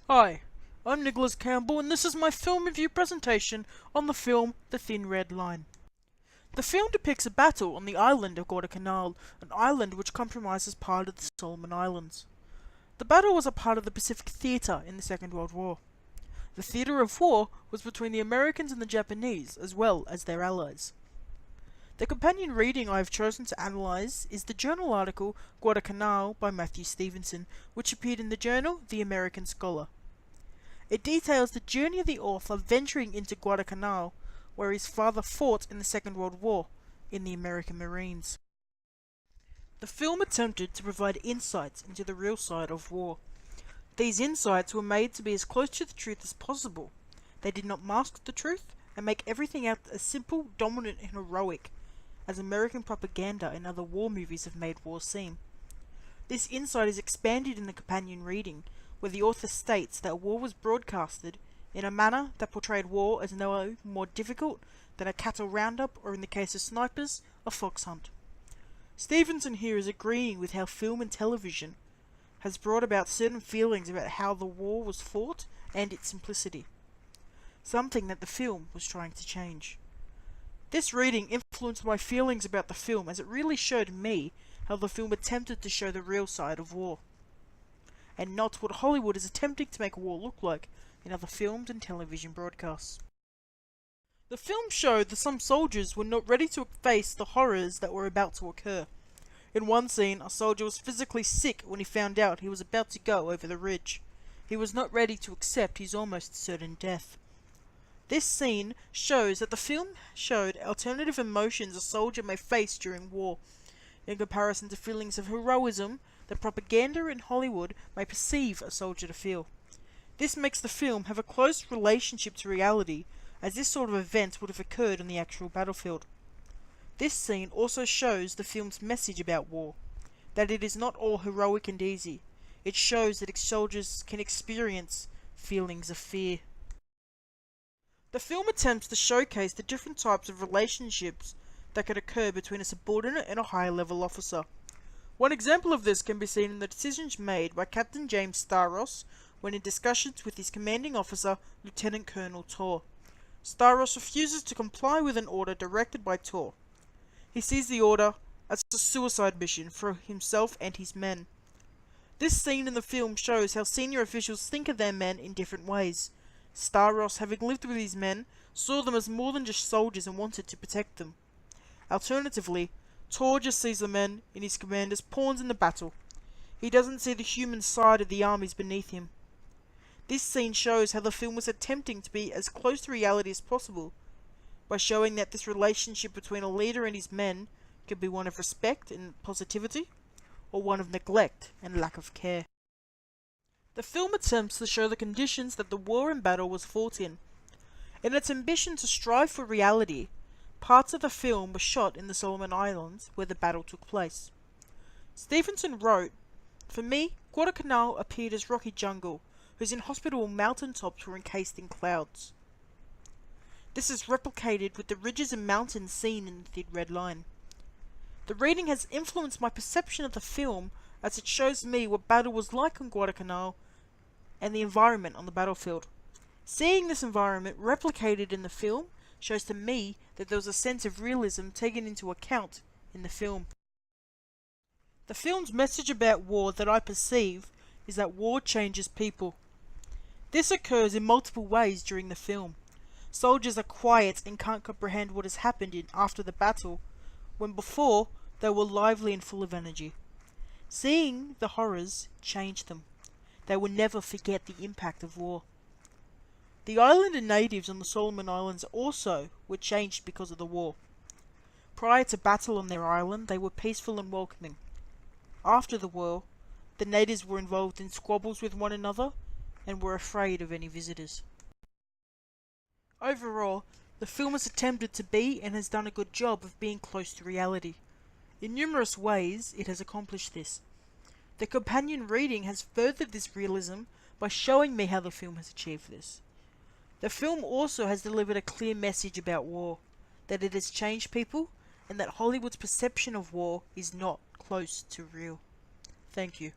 Hi, I'm Nicholas Campbell and this is my film review presentation on the film The Thin Red Line. The film depicts a battle on the island of Guadalcanal, an island which comprises part of the Solomon Islands. The battle was a part of the Pacific Theatre in the Second World War. The theatre of war was between the Americans and the Japanese, as well as their allies. The companion reading I have chosen to analyse is the journal article Guadalcanal by Matthew Stevenson, which appeared in the journal The American Scholar. It details the journey of the author venturing into Guadalcanal, where his father fought in the Second World War in the American Marines. The film attempted to provide insights into the real side of war. These insights were made to be as close to the truth as possible. They did not mask the truth and make everything out as simple, dominant and heroic as American propaganda and other war movies have made war seem. This insight is expanded in the companion reading, where the author states that war was broadcasted in a manner that portrayed war as no more difficult than a cattle roundup, or in the case of snipers, a fox hunt. Stevenson here is agreeing with how film and television has brought about certain feelings about how the war was fought and its simplicity, something that the film was trying to change. This reading influenced my feelings about the film, as it really showed me how the film attempted to show the real side of war, and not what Hollywood is attempting to make war look like in other films and television broadcasts. The film showed that some soldiers were not ready to face the horrors that were about to occur. In one scene, a soldier was physically sick when he found out he was about to go over the ridge. He was not ready to accept his almost certain death. This scene shows that the film showed alternative emotions a soldier may face during war, in comparison to feelings of heroism that propaganda in Hollywood may perceive a soldier to feel. This makes the film have a close relationship to reality, as this sort of event would have occurred on the actual battlefield. This scene also shows the film's message about war, that it is not all heroic and easy. It shows that soldiers can experience feelings of fear. The film attempts to showcase the different types of relationships that could occur between a subordinate and a higher level officer. One example of this can be seen in the decisions made by Captain James Staros when in discussions with his commanding officer, Lieutenant Colonel Tor. Staros refuses to comply with an order directed by Tor. He sees the order as a suicide mission for himself and his men. This scene in the film shows how senior officials think of their men in different ways. Staros, having lived with his men, saw them as more than just soldiers and wanted to protect them. Alternatively, Tor just sees the men in his command as pawns in the battle. He doesn't see the human side of the armies beneath him. This scene shows how the film was attempting to be as close to reality as possible, by showing that this relationship between a leader and his men could be one of respect and positivity, or one of neglect and lack of care. The film attempts to show the conditions that the war and battle was fought in. In its ambition to strive for reality, parts of the film were shot in the Solomon Islands where the battle took place. Stevenson wrote, "For me, Guadalcanal appeared as rocky jungle, whose inhospitable mountaintops were encased in clouds. This is replicated with the ridges and mountains seen in the Thin Red Line. The reading has influenced my perception of the film, as it shows me what battle was like on Guadalcanal and the environment on the battlefield. Seeing this environment replicated in the film shows to me that there was a sense of realism taken into account in the film. The film's message about war that I perceive is that war changes people. This occurs in multiple ways during the film. Soldiers are quiet and can't comprehend what has happened after the battle, when before they were lively and full of energy. Seeing the horrors changed them. They will never forget the impact of war. The island and natives on the Solomon Islands also were changed because of the war. Prior to battle on their island, they were peaceful and welcoming. After the war, the natives were involved in squabbles with one another and were afraid of any visitors. Overall, the film has attempted to be and has done a good job of being close to reality. In numerous ways, it has accomplished this. The companion reading has furthered this realism by showing me how the film has achieved this. The film also has delivered a clear message about war, that it has changed people, and that Hollywood's perception of war is not close to real. Thank you.